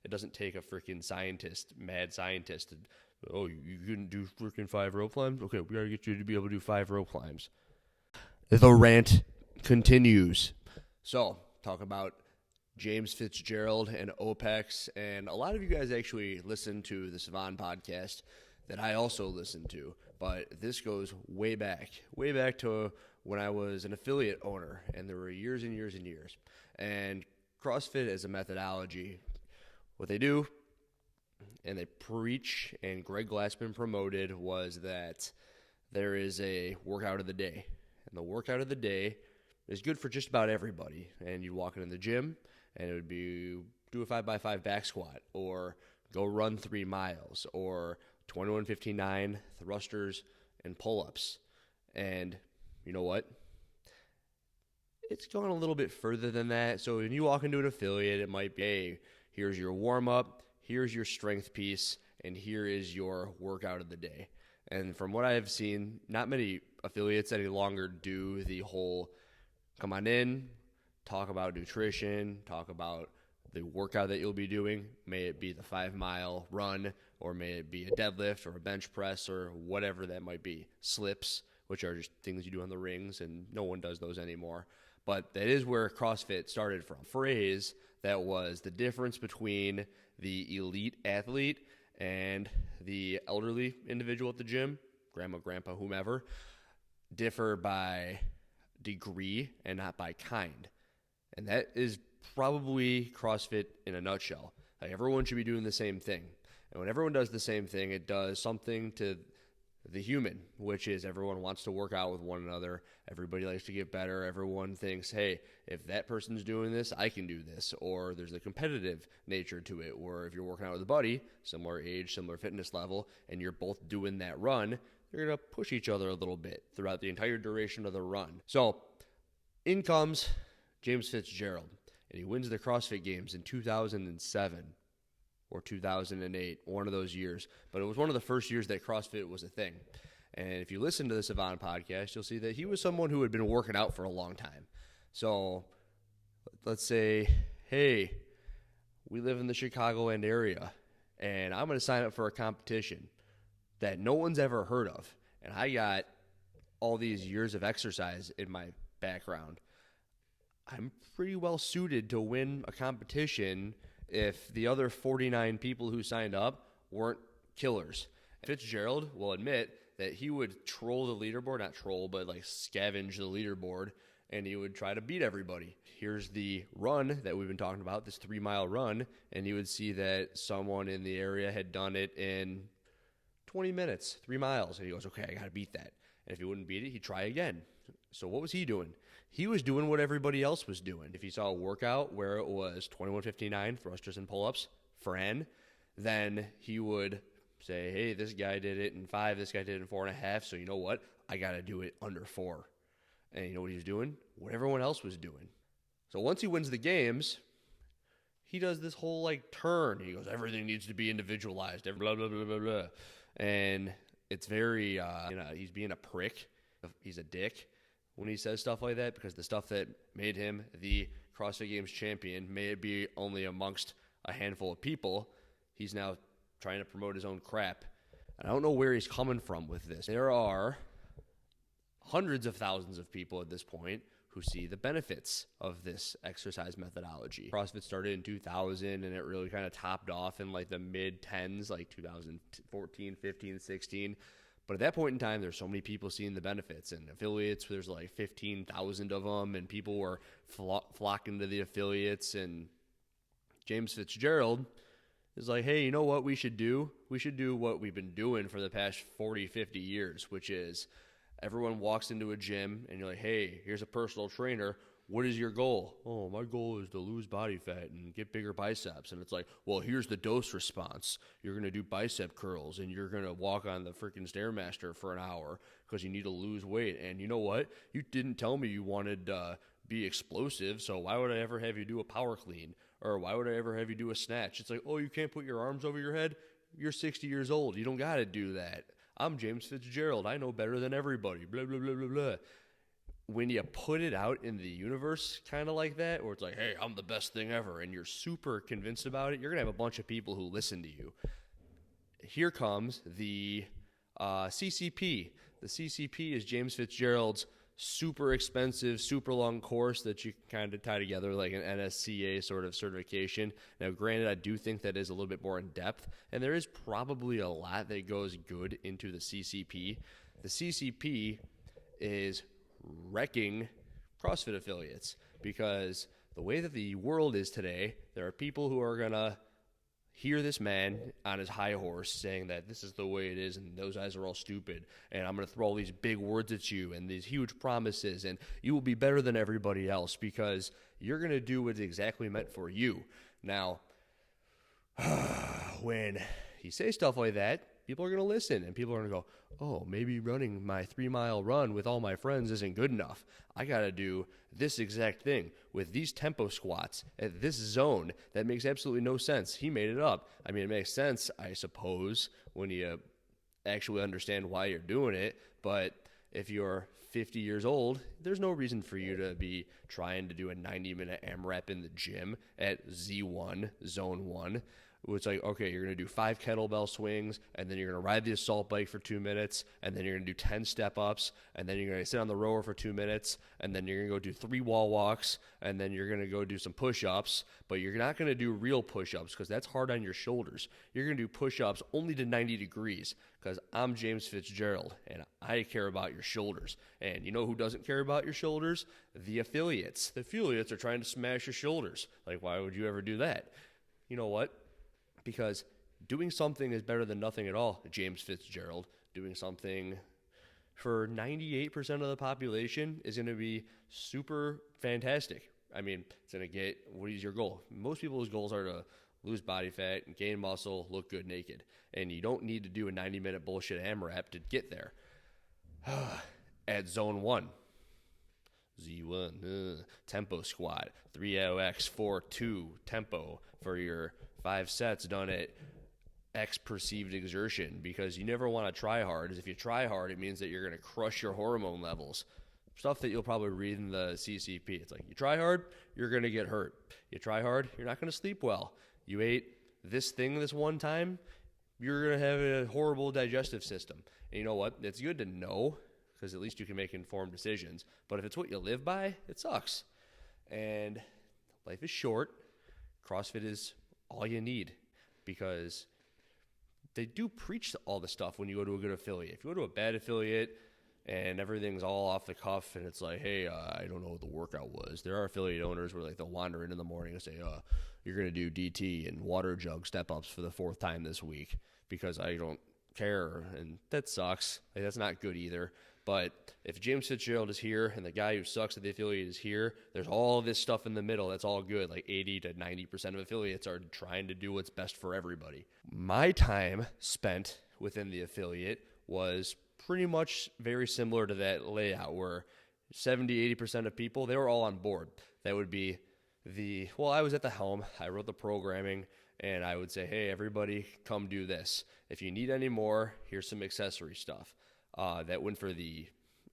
It doesn't take a freaking scientist, mad scientist, to, oh, you couldn't do freaking 5 rope climbs? Okay, we gotta get you to be able to do 5 rope climbs. The rant continues. So, talk about James Fitzgerald and OPEX, and a lot of you guys actually listen to the Savan podcast that I also listen to, but this goes way back to when I was an affiliate owner, and there were years and years and years. And CrossFit as a methodology, what they do, and they preach, and Greg Glassman promoted, was that there is a workout of the day. And the workout of the day is good for just about everybody. And you walk in the gym, and it would be do a 5x5 back squat, or go run 3 miles, or 21-59 thrusters and pull-ups. And you know what? It's gone a little bit further than that. So when you walk into an affiliate, it might be, hey, here's your warm-up, here's your strength piece, and here is your workout of the day. And from what I've seen, not many affiliates any longer do the whole come on in, talk about nutrition, talk about the workout that you'll be doing. May it be the 5-mile run, or may it be a deadlift or a bench press or whatever that might be. Slips, which are just things you do on the rings, and no one does those anymore. But that is where CrossFit started from. Phrase that was the difference between the elite athlete and the elderly individual at the gym, grandma, grandpa, whomever, differ by degree and not by kind. And that is probably CrossFit in a nutshell. Like, everyone should be doing the same thing. And when everyone does the same thing, it does something to the human, which is everyone wants to work out with one another. Everybody likes to get better. Everyone thinks, hey, if that person's doing this, I can do this. Or there's a competitive nature to it, where if you're working out with a buddy, similar age, similar fitness level, and you're both doing that run, you're going to push each other a little bit throughout the entire duration of the run. So in comes James Fitzgerald, and he wins the CrossFit Games in 2007. Or 2008, one of those years. But it was one of the first years that CrossFit was a thing. And if you listen to the Savan podcast, you'll see that he was someone who had been working out for a long time. So let's say, hey, we live in the Chicagoland area, and I'm going to sign up for a competition that no one's ever heard of. And I got all these years of exercise in my background. I'm pretty well suited to win a competition if the other 49 people who signed up weren't killers. Fitzgerald will admit that he would troll the leaderboard, not troll, but like scavenge the leaderboard, and he would try to beat everybody. Here's the run that we've been talking about, this 3-mile run, and you would see that someone in the area had done it in 20 minutes, 3 miles, and he goes, okay, I got to beat that. And if he wouldn't beat it, he'd try again. So what was he doing? He was doing what everybody else was doing. If he saw a workout where it was 21-59 thrusters and pull-ups for N, then he would say, hey, this guy did it in 5, this guy did it in 4.5, so you know what? I got to do it under 4. And you know what he was doing? What everyone else was doing. So once he wins the games, he does this whole like turn. He goes, everything needs to be individualized, blah, blah, blah, blah, blah. And it's very, he's being a prick. He's a dick when he says stuff like that, because the stuff that made him the CrossFit Games champion, may it be only amongst a handful of people, he's now trying to promote his own crap. And I don't know where he's coming from with this. There are hundreds of thousands of people at this point who see the benefits of this exercise methodology. CrossFit started in 2000, and it really kind of topped off in like the mid-10s, like 2014, 15, 16. But at that point in time, there's so many people seeing the benefits, and affiliates, there's like 15,000 of them, and people were flocking to the affiliates. And James Fitzgerald is like, hey, you know what we should do? We should do what we've been doing for the past 40, 50 years, which is everyone walks into a gym, and you're like, hey, here's a personal trainer. What is your goal? Oh, my goal is to lose body fat and get bigger biceps. And it's like, well, here's the dose response. You're going to do bicep curls, and you're going to walk on the freaking Stairmaster for an hour because you need to lose weight. And you know what? You didn't tell me you wanted to be explosive, so why would I ever have you do a power clean? Or why would I ever have you do a snatch? It's like, oh, you can't put your arms over your head? You're 60 years old. You don't got to do that. I'm James Fitzgerald. I know better than everybody. Blah, blah, blah, blah, blah. when you put it out in the universe kind of like that, where it's like, hey, I'm the best thing ever, and you're super convinced about it, you're going to have a bunch of people who listen to you. Here comes the CCP. The CCP is James Fitzgerald's super expensive, super long course that you can kind of tie together like an NSCA sort of certification. Now, granted, I do think that is a little bit more in depth, and there is probably a lot that goes good into the CCP. The CCP is wrecking CrossFit affiliates because the way that the world is today, there are people who are going to hear this man on his high horse saying that this is the way it is and those guys are all stupid and I'm going to throw all these big words at you and these huge promises and you will be better than everybody else because you're going to do what's exactly meant for you. Now, when you say stuff like that, people are going to listen and people are going to go, oh, maybe running my 3-mile run with all my friends isn't good enough. I got to do this exact thing with these tempo squats at this zone that makes absolutely no sense. He made it up. I mean, it makes sense, I suppose, when you actually understand why you're doing it. But if you're 50 years old, there's no reason for you to be trying to do a 90-minute AMRAP in the gym at Z1, Zone 1. It's like, okay, you're going to do 5 kettlebell swings, and then you're going to ride the assault bike for 2 minutes, and then you're going to do 10 step-ups, and then you're going to sit on the rower for 2 minutes, and then you're going to go do 3 wall walks, and then you're going to go do some push-ups, but you're not going to do real push-ups because that's hard on your shoulders. You're going to do push-ups only to 90 degrees because I'm James Fitzgerald, and I care about your shoulders. And you know who doesn't care about your shoulders? The affiliates. The affiliates are trying to smash your shoulders. Like, why would you ever do that? You know what? Because doing something is better than nothing at all, James Fitzgerald. Doing something for 98% of the population is going to be super fantastic. I mean, it's going to get, what is your goal? Most people's goals are to lose body fat, gain muscle, look good naked. And you don't need to do a 90-minute bullshit AMRAP to get there. At zone 1. Z1, tempo squat, 3LX, 4-2, tempo for your 5 sets done at X perceived exertion because you never want to try hard. If you try hard, it means that you're going to crush your hormone levels. Stuff that you'll probably read in the CCP. It's like, you try hard, you're going to get hurt. You try hard, you're not going to sleep well. You ate this thing this one time, you're going to have a horrible digestive system. And you know what? It's good to know because at least you can make informed decisions. But if it's what you live by, it sucks. And life is short. CrossFit is all you need because they do preach all the stuff when you go to a good affiliate. If you go to a bad affiliate and everything's all off the cuff and it's like, hey, I don't know what the workout was. There are affiliate owners where like they'll wander in the morning and say, you're going to do DT and water jug step-ups for the 4th time this week because I don't care. And that sucks. Like, that's not good either. But if James Fitzgerald is here and the guy who sucks at the affiliate is here, there's all this stuff in the middle. That's all good. Like 80 to 90% of affiliates are trying to do what's best for everybody. My time spent within the affiliate was pretty much very similar to that layout where 70, 80% of people, they were all on board. That would be I was at the helm. I wrote the programming and I would say, hey, everybody come do this. If you need any more, here's some accessory stuff. That went for the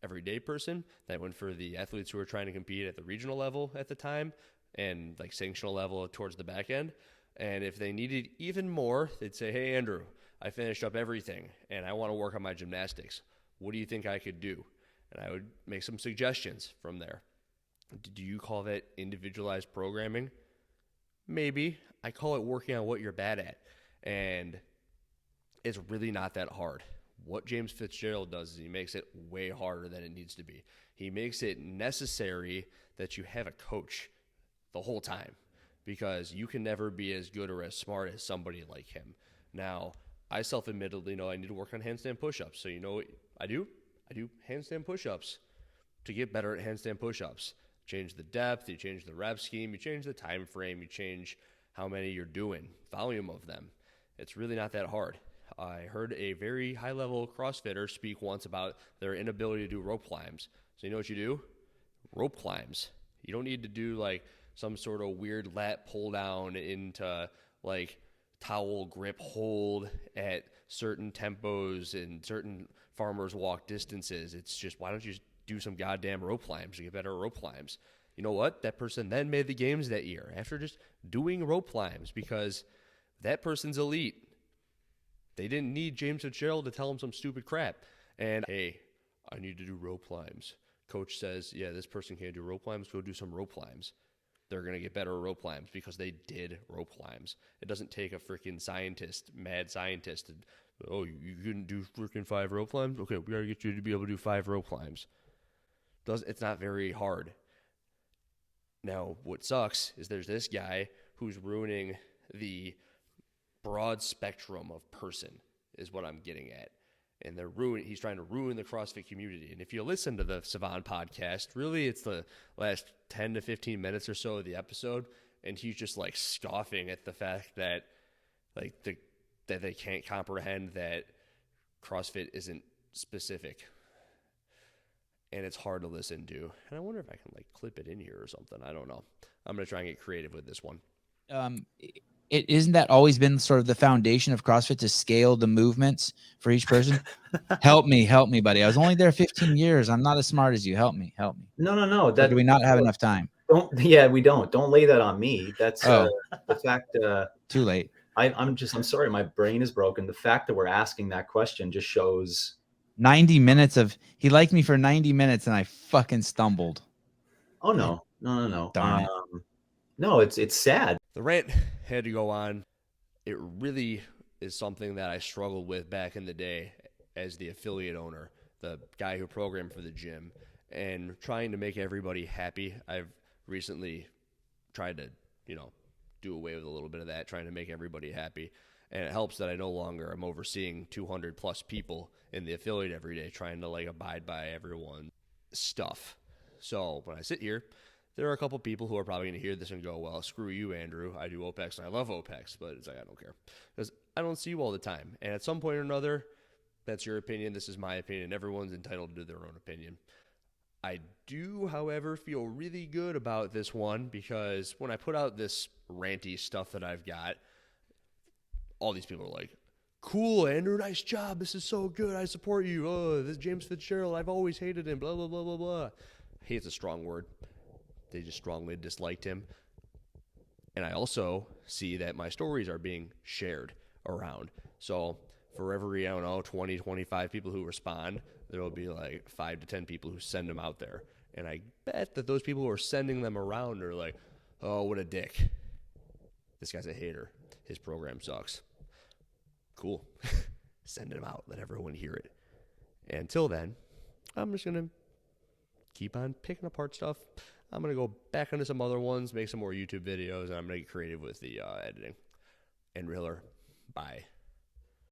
everyday person. That went for the athletes who were trying to compete at the regional level at the time and like sanctional level towards the back end. And if they needed even more, they'd say, hey, Andrew, I finished up everything and I want to work on my gymnastics. What do you think I could do? And I would make some suggestions from there. Do you call that individualized programming? Maybe. I call it working on what you're bad at. And it's really not that hard. What James Fitzgerald does is he makes it way harder than it needs to be. He makes it necessary that you have a coach the whole time because you can never be as good or as smart as somebody like him. Now, I self-admittedly know I need to work on handstand push-ups. So you know what I do? I do handstand push-ups to get better at handstand push-ups. Change the depth, you change the rep scheme, you change the time frame, you change how many you're doing, volume of them. It's really not that hard. I heard a very high-level CrossFitter speak once about their inability to do rope climbs. So you know what you do? Rope climbs. You don't need to do like some sort of weird lat pull down into like towel grip hold at certain tempos and certain farmers walk distances. It's just, why don't you just do some goddamn rope climbs to get better at rope climbs. You know what? That person then made the games that year after just doing rope climbs because that person's elite. They didn't need James Fitzgerald to tell them some stupid crap. And, hey, I need to do rope climbs. Coach says, yeah, this person can't do rope climbs. Go do some rope climbs. They're going to get better at rope climbs because they did rope climbs. It doesn't take a freaking scientist, mad scientist, to, oh, you couldn't do freaking 5 rope climbs? Okay, we got to get you to be able to do 5 rope climbs. It's not very hard. Now, what sucks is there's this guy who's ruining the broad spectrum of person is what I'm getting at. And he's trying to ruin the CrossFit community. And if you listen to the Savant podcast, really it's the last 10 to 15 minutes or so of the episode, and he's just like scoffing at the fact that that they can't comprehend that CrossFit isn't specific. And it's hard to listen to. And I wonder if I can like clip it in here or something. I don't know. I'm going to try and get creative with this one. Isn't that always been sort of the foundation of CrossFit to scale the movements for each person? Help me, buddy. I was only there 15 years. I'm not as smart as you. Help me. No. Do we not have enough time? We don't. Don't lay that on me. That's the fact. Too late. I'm sorry. My brain is broken. The fact that we're asking that question just shows 90 minutes of he liked me for 90 minutes and I fucking stumbled. Oh no. Darn it. No, it's sad. The rant had to go on. It really is something that I struggled with back in the day as the affiliate owner, the guy who programmed for the gym, and trying to make everybody happy. I've recently tried to, do away with a little bit of that, trying to make everybody happy. And it helps that I no longer am overseeing 200 plus people in the affiliate every day, trying to abide by everyone's stuff. So when I sit here, there are a couple people who are probably going to hear this and go, well, screw you, Andrew. I do OPEX and I love OPEX, but it's like, I don't care because I don't see you all the time. And at some point or another, that's your opinion. This is my opinion. Everyone's entitled to their own opinion. I do, however, feel really good about this one because when I put out this ranty stuff that I've got, all these people are like, cool, Andrew, nice job. This is so good. I support you. Oh, this is James Fitzgerald. I've always hated him. Blah, blah, blah, blah, blah. Hate's a strong word. They just strongly disliked him. And I also see that my stories are being shared around. So for every, 20, 25 people who respond, there will be 5 to 10 people who send them out there. And I bet that those people who are sending them around are like, oh, what a dick. This guy's a hater. His program sucks. Cool. Send them out. Let everyone hear it. And until then, I'm just going to keep on picking apart stuff. I'm going to go back into some other ones, make some more YouTube videos, and I'm going to get creative with the editing. And Riller, bye.